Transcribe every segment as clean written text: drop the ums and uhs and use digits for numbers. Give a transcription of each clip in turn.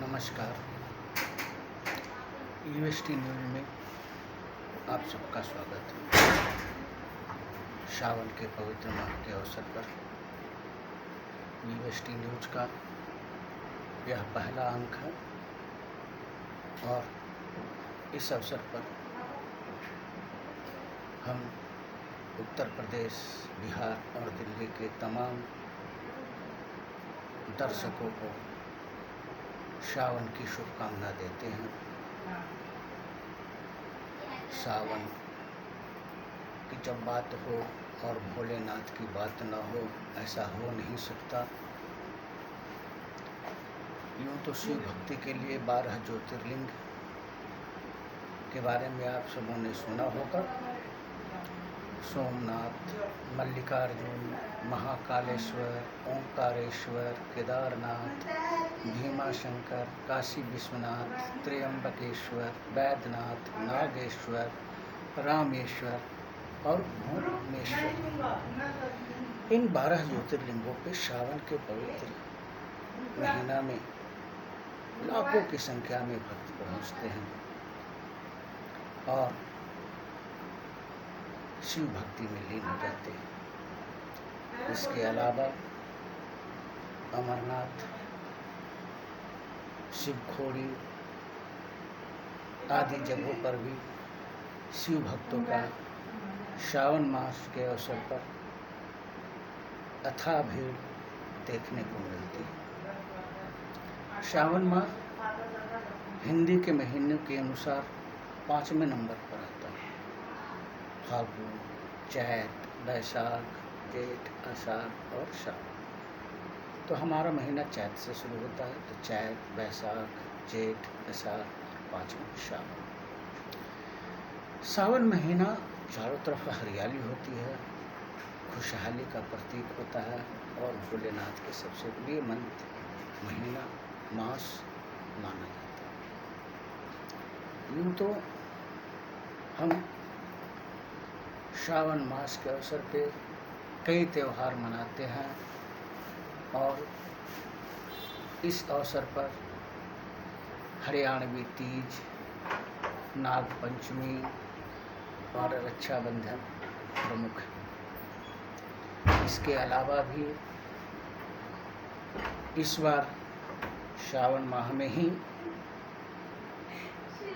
नमस्कार। UST news में आप सबका स्वागत है। सावन के पवित्र माह के अवसर पर यूएसटी न्यूज़ का यह पहला अंक है और इस अवसर पर हम उत्तर प्रदेश, बिहार और दिल्ली के तमाम दर्शकों को सावन की शुभकामना देते हैं। सावन की जब बात हो और भोलेनाथ की बात न हो, ऐसा हो नहीं सकता। यूँ तो शिव भक्ति के लिए 12 ज्योतिर्लिंग के बारे में आप सबों ने सुना होगा। सोमनाथ, मल्लिकार्जुन, महाकालेश्वर, ओंकारेश्वर, केदारनाथ, भीमाशंकर, काशी विश्वनाथ, त्र्यंबकेश्वर, बैद्यनाथ, नागेश्वर, रामेश्वर और भुवनेश्वर। इन 12 ज्योतिर्लिंगों पे सावन के पवित्र महीना में लाखों की संख्या में भक्त पहुँचते हैं और शिव भक्ति में लीन हो जाते हैं। इसके अलावा अमरनाथ, शिवखोड़ी आदि जगहों पर भी शिव भक्तों का सावन मास के अवसर पर अथाह भीड़ देखने को मिलती है। सावन माह हिंदी के महीनों के अनुसार 5वें नंबर पर आता है। फाल्गुन, चैत, बैसाख, जेठ, आषाढ़ और सावन। तो हमारा महीना चैत से शुरू होता है, तो चैत, बैसाख, जेठ, आषाढ़, 5वां सावन। सावन महीना चारों तरफ हरियाली होती है, खुशहाली का प्रतीक होता है और भोलेनाथ के सबसे प्रिय महीना मास माना जाता है। यूँ तो हम सावन मास के अवसर पे कई त्यौहार मनाते हैं और इस अवसर पर हरियाणवी तीज, नाग पंचमी और रक्षाबंधन प्रमुख है। इसके अलावा भी इस बार सावन माह में ही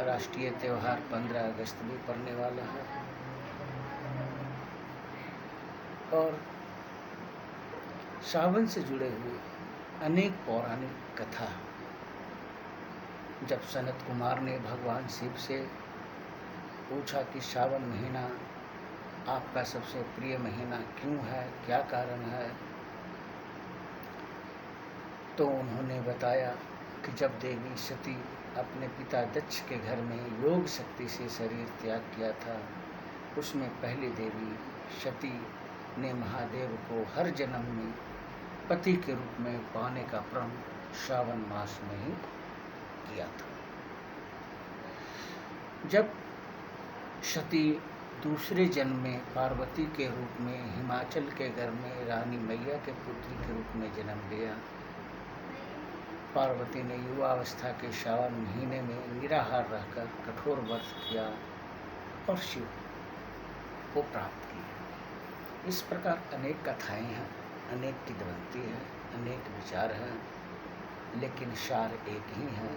राष्ट्रीय त्यौहार 15 अगस्त भी पड़ने वाला है और सावन से जुड़े हुए अनेक पौराणिक कथा। जब सनत कुमार ने भगवान शिव से पूछा कि सावन महीना आपका सबसे प्रिय महीना क्यों है, क्या कारण है, तो उन्होंने बताया कि जब देवी सती अपने पिता दक्ष के घर में योग शक्ति से शरीर त्याग किया था, उसमें पहली देवी सती ने महादेव को हर जन्म में पति के रूप में पाने का प्रण सावन मास में ही किया था। जब सती दूसरे जन्म में पार्वती के रूप में हिमाचल के घर में रानी मैया के पुत्री के रूप में जन्म लिया, पार्वती ने युवावस्था के सावन महीने में निराहार रहकर कठोर व्रत किया और शिव को प्राप्त किया। इस प्रकार अनेक कथाएं हैं, अनेक किंवदंती है, अनेक विचार हैं, लेकिन सार एक ही है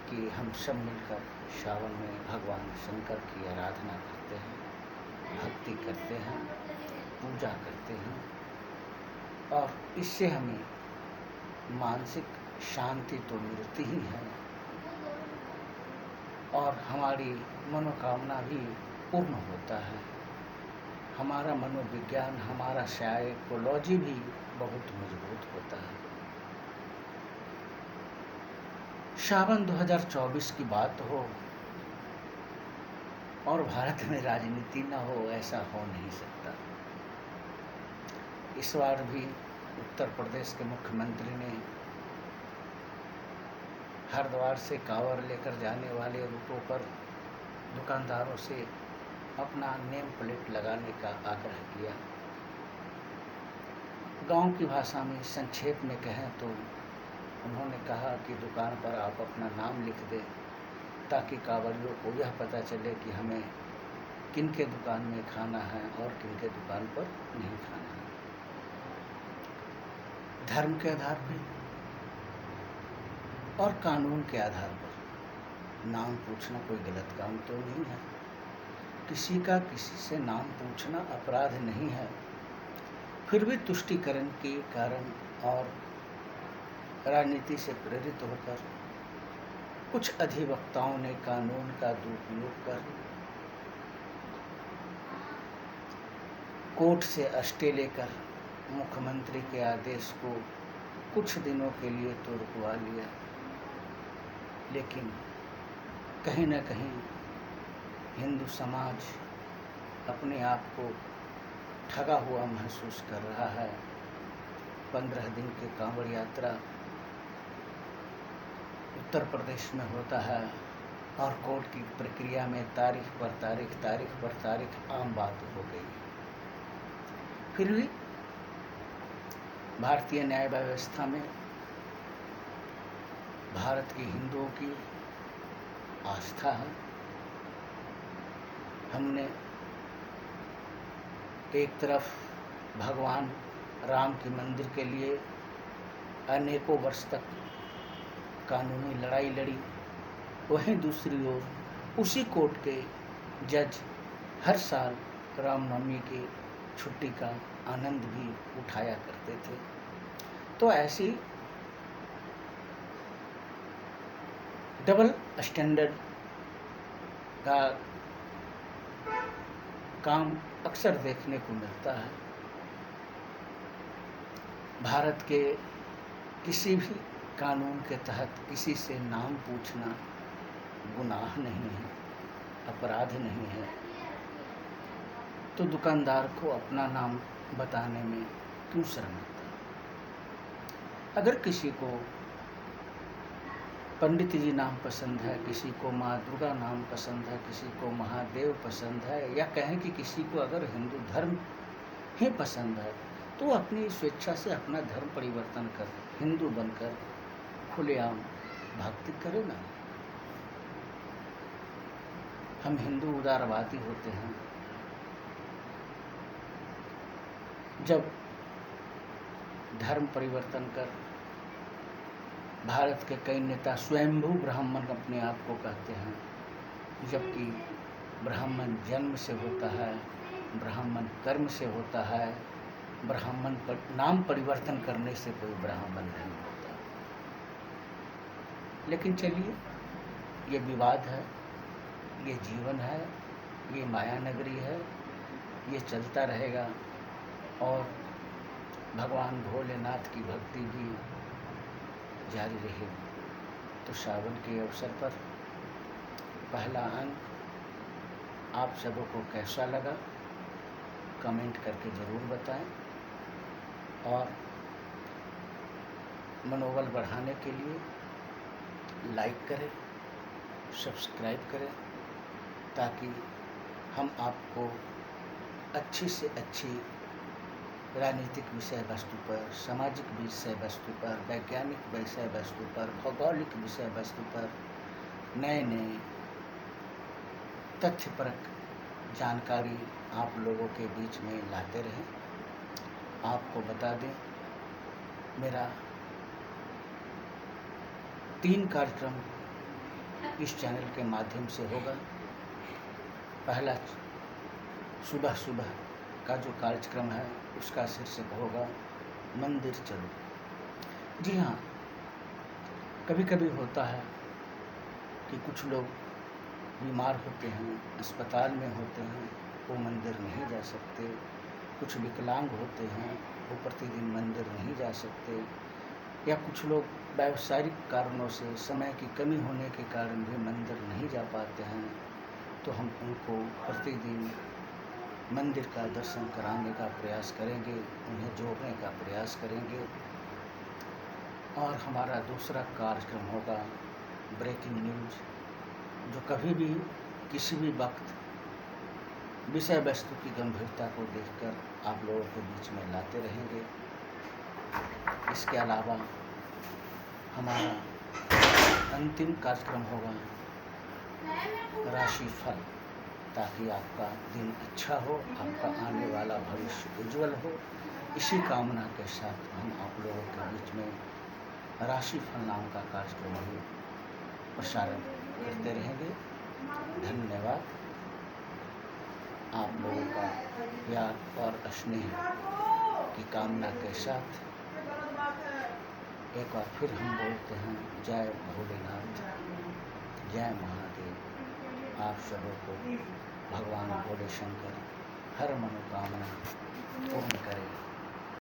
कि हम सब मिलकर सावन में भगवान शंकर की आराधना करते हैं, भक्ति करते हैं, पूजा करते हैं और इससे हमें मानसिक शांति तो मिलती ही है और हमारी मनोकामना भी पूर्ण होता है। हमारा मनोविज्ञान, हमारा साइकोलॉजी भी बहुत मजबूत होता है। सावन 2024 की बात हो और भारत में राजनीति न हो, ऐसा हो नहीं सकता। इस बार भी उत्तर प्रदेश के मुख्यमंत्री ने हरिद्वार से कांवड़ लेकर जाने वाले रूटों पर दुकानदारों से अपना नेम प्लेट लगाने का आग्रह किया। गांव की भाषा में संक्षेप में कहें तो उन्होंने कहा कि दुकान पर आप अपना नाम लिख दें ताकि कांवड़ियों को यह पता चले कि हमें किन के दुकान में खाना है और किन के दुकान पर नहीं खाना है। धर्म के आधार पर और कानून के आधार पर नाम पूछना कोई गलत काम तो नहीं है। किसी का किसी से नाम पूछना अपराध नहीं है। फिर भी तुष्टीकरण के कारण और राजनीति से प्रेरित होकर कुछ अधिवक्ताओं ने कानून का दुरुपयोग कर कोर्ट से स्टे लेकर मुख्यमंत्री के आदेश को कुछ दिनों के लिए तो रुकवा लिया, लेकिन कहीं न कहीं हिंदू समाज अपने आप को ठगा हुआ महसूस कर रहा है। 15 दिन की कांवड़ यात्रा उत्तर प्रदेश में होता है और कोर्ट की प्रक्रिया में तारीख पर तारीख आम बात हो गई। फिर भी भारतीय न्याय व्यवस्था में भारत के हिंदुओं की आस्था है। हमने एक तरफ भगवान राम के मंदिर के लिए अनेकों वर्ष तक कानूनी लड़ाई लड़ी, वहीं दूसरी ओर उसी कोर्ट के जज हर साल रामनवमी की छुट्टी का आनंद भी उठाया करते थे। तो ऐसी डबल स्टैंडर्ड का काम अक्सर देखने को मिलता है। भारत के किसी भी कानून के तहत किसी से नाम पूछना गुनाह नहीं है, अपराध नहीं है, तो दुकानदार को अपना नाम बताने में क्यों शर्म आता है? अगर किसी को पंडित जी नाम पसंद है, किसी को माँ दुर्गा नाम पसंद है, किसी को महादेव पसंद है, या कहें कि किसी को अगर हिंदू धर्म ही पसंद है, तो अपनी स्वेच्छा से अपना धर्म परिवर्तन कर हिंदू बनकर खुलेआम भक्ति करे ना। हम हिंदू उदारवादी होते हैं। जब धर्म परिवर्तन कर भारत के कई नेता स्वयंभू ब्राह्मण अपने आप को कहते हैं, जबकि ब्राह्मण जन्म से होता है, ब्राह्मण कर्म से होता है, ब्राह्मण पर नाम परिवर्तन करने से कोई ब्राह्मण नहीं होता। लेकिन चलिए, ये विवाद है, ये जीवन है, ये माया नगरी है, ये चलता रहेगा और भगवान भोलेनाथ की भक्ति भी जारी रहेगी। तो सावन के अवसर पर पहला अंक आप सबों को कैसा लगा कमेंट करके ज़रूर बताएं, और मनोबल बढ़ाने के लिए लाइक करें, सब्सक्राइब करें, ताकि हम आपको अच्छी से अच्छी राजनीतिक विषय वस्तु पर, सामाजिक विषय वस्तु पर, वैज्ञानिक विषय वस्तु पर, भौगोलिक विषय वस्तु पर नए नए तथ्यपरक जानकारी आप लोगों के बीच में लाते रहें। आपको बता दें, मेरा 3 कार्यक्रम इस चैनल के माध्यम से होगा। पहला सुबह सुबह का जो कार्यक्रम है उसका शीर्षक होगा मंदिर चलो। जी हाँ, कभी कभी होता है कि कुछ लोग बीमार होते हैं, अस्पताल में होते हैं, वो मंदिर नहीं जा सकते। कुछ विकलांग होते हैं, वो प्रतिदिन मंदिर नहीं जा सकते, या कुछ लोग व्यावसायिक कारणों से समय की कमी होने के कारण भी मंदिर नहीं जा पाते हैं। तो हम उनको प्रतिदिन मंदिर का दर्शन कराने का प्रयास करेंगे, उन्हें जोड़ने का प्रयास करेंगे। और हमारा दूसरा कार्यक्रम होगा ब्रेकिंग न्यूज़, जो कभी भी किसी भी वक्त विषय वस्तु की गंभीरता को देखकर आप लोगों के बीच में लाते रहेंगे। इसके अलावा हमारा अंतिम कार्यक्रम होगा राशिफल, ताकि आपका दिन अच्छा हो, आपका आने वाला भविष्य उज्जवल हो। इसी कामना के साथ हम आप लोगों के बीच में राशिफल नाम का कार्यक्रम भी प्रसारण करते रहेंगे। धन्यवाद। आप लोगों का प्यार और स्नेह की कामना के साथ एक बार फिर हम बोलते हैं जय भोलेनाथ, जय महादेव। आप सबों को भगवान भोले शंकर हर मनोकामना पूर्ण करें।